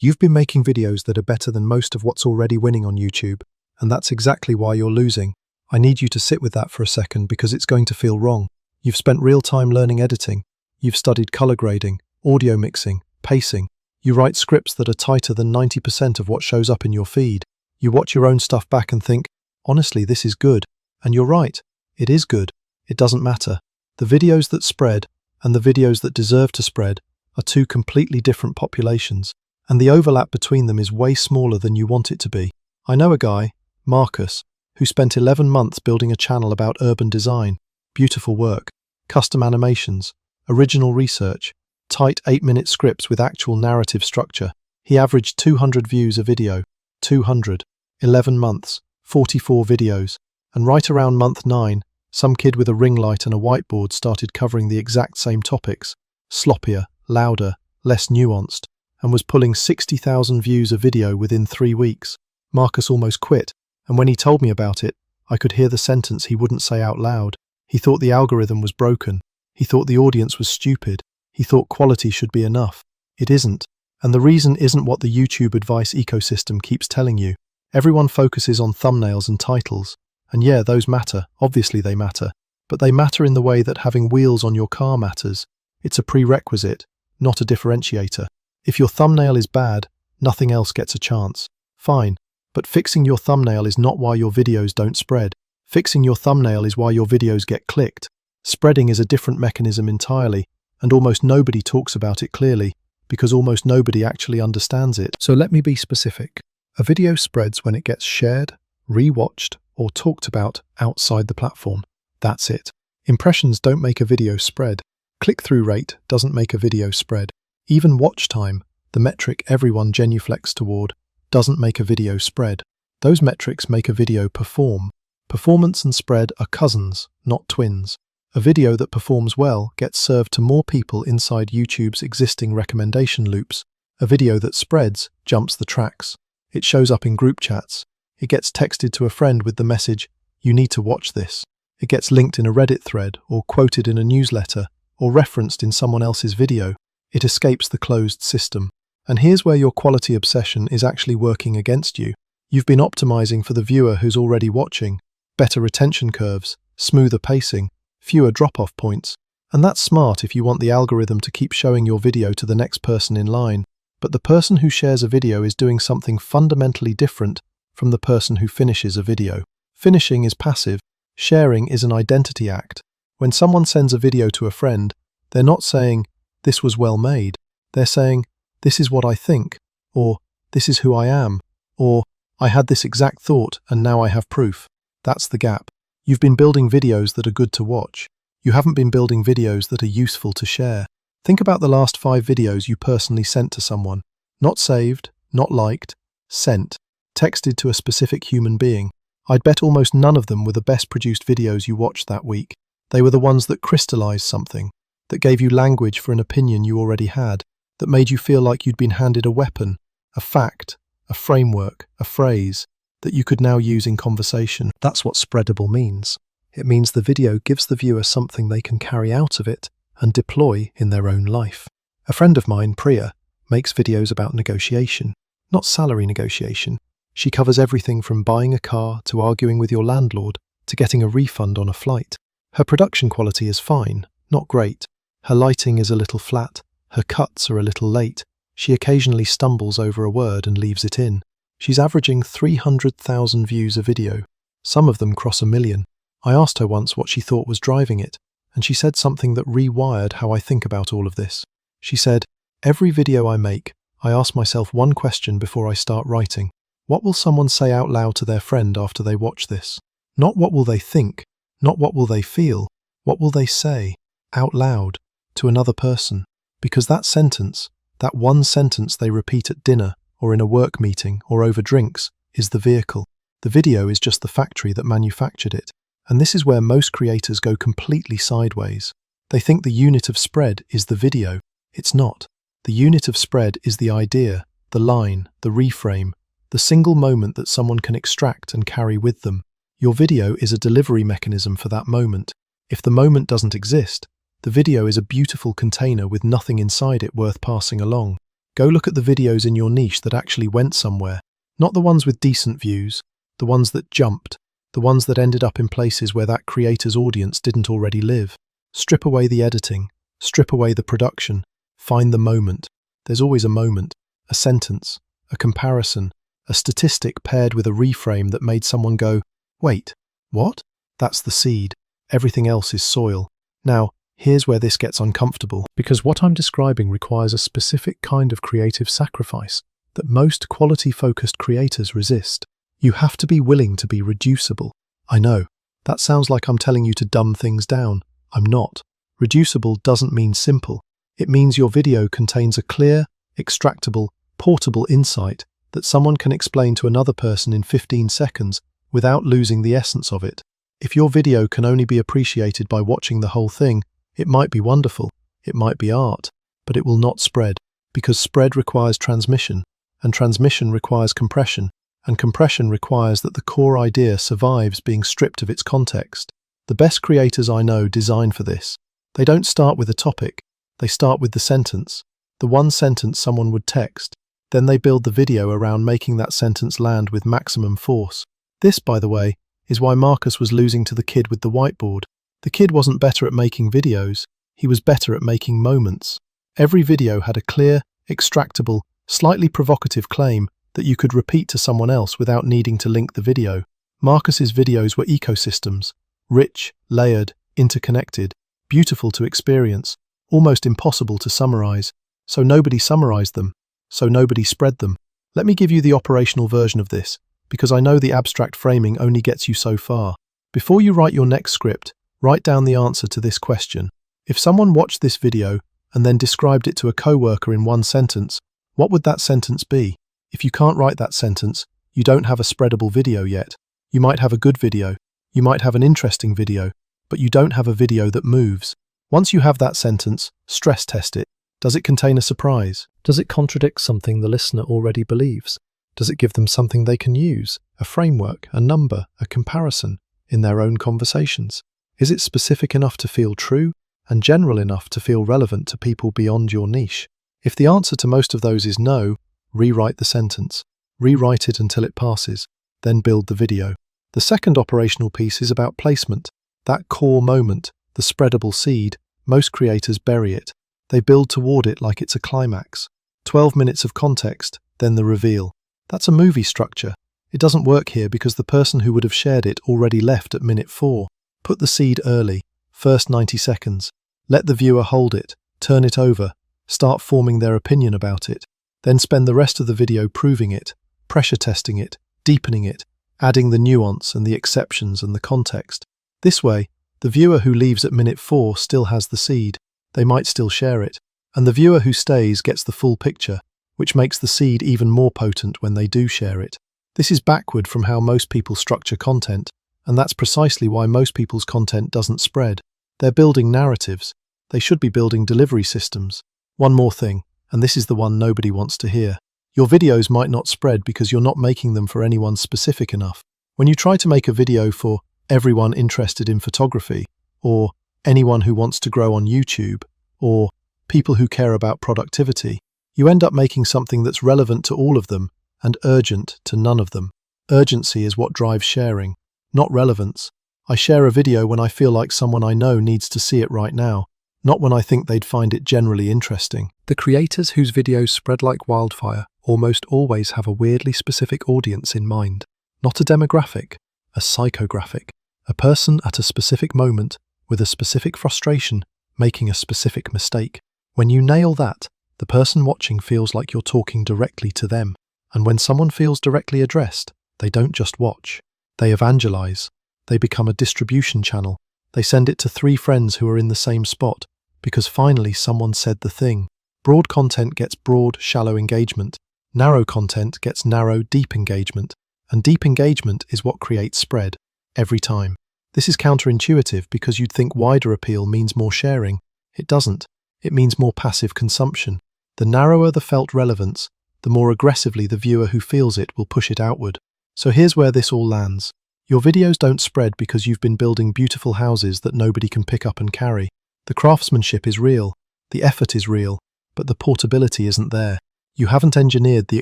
You've been making videos that are better than most of what's already winning on YouTube, and that's exactly why you're losing. I need you to sit with that for a second because it's going to feel wrong. You've spent real time learning editing. You've studied color grading, audio mixing, pacing. You write scripts that are tighter than 90% of what shows up in your feed. You watch your own stuff back and think, honestly, this is good. And you're right, it is good. It doesn't matter. The videos that spread and the videos that deserve to spread are two completely different populations, and the overlap between them is way smaller than you want it to be. I know a guy, Marcus, who spent 11 months building a channel about urban design, beautiful work, custom animations, original research, tight 8-minute scripts with actual narrative structure. He averaged 200 views a video. 200. 11 months, 44 videos. And right around month 9, some kid with a ring light and a whiteboard started covering the exact same topics, sloppier, louder, less nuanced, and was pulling 60,000 views a video within 3 weeks. Marcus almost quit, and when he told me about it, I could hear the sentence he wouldn't say out loud. He thought the algorithm was broken. He thought the audience was stupid. He thought quality should be enough. It isn't. And the reason isn't what the YouTube advice ecosystem keeps telling you. Everyone focuses on thumbnails and titles. And yeah, those matter. Obviously they matter. But they matter in the way that having wheels on your car matters. It's a prerequisite, not a differentiator. If your thumbnail is bad, nothing else gets a chance. Fine. But fixing your thumbnail is not why your videos don't spread. Fixing your thumbnail is why your videos get clicked. Spreading is a different mechanism entirely, and almost nobody talks about it clearly, because almost nobody actually understands it. So let me be specific. A video spreads when it gets shared, rewatched, or talked about outside the platform. That's it. Impressions don't make a video spread. Click-through rate doesn't make a video spread. Even watch time, the metric everyone genuflects toward, doesn't make a video spread. Those metrics make a video perform. Performance and spread are cousins, not twins. A video that performs well gets served to more people inside YouTube's existing recommendation loops. A video that spreads jumps the tracks. It shows up in group chats. It gets texted to a friend with the message, "You need to watch this." It gets linked in a Reddit thread, or quoted in a newsletter, or referenced in someone else's video. It escapes the closed system. And here's where your quality obsession is actually working against you. You've been optimizing for the viewer who's already watching. Better retention curves, smoother pacing, fewer drop-off points. And that's smart if you want the algorithm to keep showing your video to the next person in line. But the person who shares a video is doing something fundamentally different from the person who finishes a video. Finishing is passive. Sharing is an identity act. When someone sends a video to a friend, they're not saying, "This was well made." They're saying, "This is what I think," or "This is who I am," or "I had this exact thought and now I have proof." That's the gap. You've been building videos that are good to watch. You haven't been building videos that are useful to share. Think about the last 5 videos you personally sent to someone. Not saved, not liked, sent, texted to a specific human being. I'd bet almost none of them were the best produced videos you watched that week. They were the ones that crystallized something, that gave you language for an opinion you already had, that made you feel like you'd been handed a weapon, a fact, a framework, a phrase, that you could now use in conversation. That's what spreadable means. It means the video gives the viewer something they can carry out of it and deploy in their own life. A friend of mine, Priya, makes videos about negotiation, not salary negotiation. She covers everything from buying a car to arguing with your landlord to getting a refund on a flight. Her production quality is fine, not great. Her lighting is a little flat. Her cuts are a little late. She occasionally stumbles over a word and leaves it in. She's averaging 300,000 views a video. Some of them cross 1 million. I asked her once what she thought was driving it, and she said something that rewired how I think about all of this. She said, "Every video I make, I ask myself one question before I start writing. What will someone say out loud to their friend after they watch this? Not what will they think, not what will they feel, what will they say, out loud, to another person? Because that sentence, that one sentence they repeat at dinner, or in a work meeting, or over drinks, is the vehicle. The video is just the factory that manufactured it. And this is where most creators go completely sideways. They think the unit of spread is the video. It's not. The unit of spread is the idea, the line, the reframe, the single moment that someone can extract and carry with them. Your video is a delivery mechanism for that moment. If the moment doesn't exist, the video is a beautiful container with nothing inside it worth passing along. Go look at the videos in your niche that actually went somewhere, not the ones with decent views, the ones that jumped, the ones that ended up in places where that creator's audience didn't already live. Strip away the editing, strip away the production, find the moment. There's always a moment, a sentence, a comparison, a statistic paired with a reframe that made someone go, "Wait, what?" That's the seed. Everything else is soil. Now, here's where this gets uncomfortable, because what I'm describing requires a specific kind of creative sacrifice that most quality-focused creators resist. You have to be willing to be reducible. I know, that sounds like I'm telling you to dumb things down. I'm not. Reducible doesn't mean simple. It means your video contains a clear, extractable, portable insight that someone can explain to another person in 15 seconds without losing the essence of it. If your video can only be appreciated by watching the whole thing, it might be wonderful, it might be art, but it will not spread, because spread requires transmission, and transmission requires compression, and compression requires that the core idea survives being stripped of its context. The best creators I know design for this. They don't start with a topic, they start with the sentence, the one sentence someone would text. Then they build the video around making that sentence land with maximum force. This, by the way, is why Marcus was losing to the kid with the whiteboard. The kid wasn't better at making videos, he was better at making moments. Every video had a clear, extractable, slightly provocative claim that you could repeat to someone else without needing to link the video. Marcus's videos were ecosystems, rich, layered, interconnected, beautiful to experience, almost impossible to summarize. So nobody summarized them, so nobody spread them. Let me give you the operational version of this, because I know the abstract framing only gets you so far. Before you write your next script, write down the answer to this question. If someone watched this video and then described it to a coworker in one sentence, what would that sentence be? If you can't write that sentence, you don't have a spreadable video yet. You might have a good video, you might have an interesting video, but you don't have a video that moves. Once you have that sentence, stress test it. Does it contain a surprise? Does it contradict something the listener already believes? Does it give them something they can use, a framework, a number, a comparison, in their own conversations? Is it specific enough to feel true and general enough to feel relevant to people beyond your niche? If the answer to most of those is no, rewrite the sentence. Rewrite it until it passes, then build the video. The second operational piece is about placement. That core moment, the spreadable seed, most creators bury it. They build toward it like it's a climax. 12 minutes of context, then the reveal. That's a movie structure. It doesn't work here because the person who would have shared it already left at minute 4. Put the seed early, first 90 seconds. Let the viewer hold it, turn it over, start forming their opinion about it. Then spend the rest of the video proving it, pressure testing it, deepening it, adding the nuance and the exceptions and the context. This way, the viewer who leaves at minute 4 still has the seed. They might still share it. And the viewer who stays gets the full picture, which makes the seed even more potent when they do share it. This is backward from how most people structure content, and that's precisely why most people's content doesn't spread. They're building narratives. They should be building delivery systems. One more thing, and this is the one nobody wants to hear. Your videos might not spread because you're not making them for anyone specific enough. When you try to make a video for everyone interested in photography, or anyone who wants to grow on YouTube, or people who care about productivity, you end up making something that's relevant to all of them and urgent to none of them. Urgency is what drives sharing, not relevance. I share a video when I feel like someone I know needs to see it right now, not when I think they'd find it generally interesting. The creators whose videos spread like wildfire almost always have a weirdly specific audience in mind. Not a demographic, a psychographic, a person at a specific moment with a specific frustration making a specific mistake. When you nail that, the person watching feels like you're talking directly to them. And when someone feels directly addressed, they don't just watch. They evangelize. They become a distribution channel. They send it to 3 friends who are in the same spot, because finally someone said the thing. Broad content gets broad, shallow engagement. Narrow content gets narrow, deep engagement. And deep engagement is what creates spread, every time. This is counterintuitive because you'd think wider appeal means more sharing. It doesn't. It means more passive consumption. The narrower the felt relevance, the more aggressively the viewer who feels it will push it outward. So here's where this all lands. Your videos don't spread because you've been building beautiful houses that nobody can pick up and carry. The craftsmanship is real, the effort is real, but the portability isn't there. You haven't engineered the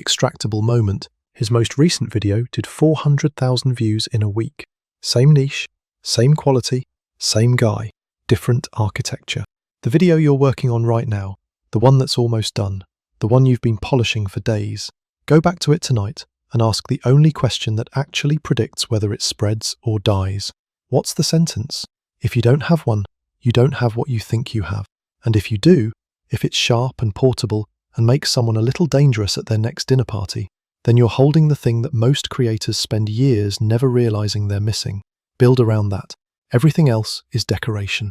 extractable moment. His most recent video did 400,000 views in a week. Same niche, same quality, same guy, different architecture. The video you're working on right now, the one that's almost done, the one you've been polishing for days, go back to it tonight and ask the only question that actually predicts whether it spreads or dies. What's the sentence? If you don't have one, you don't have what you think you have. And if you do, if it's sharp and portable and makes someone a little dangerous at their next dinner party, then you're holding the thing that most creators spend years never realizing they're missing. Build around that. Everything else is decoration.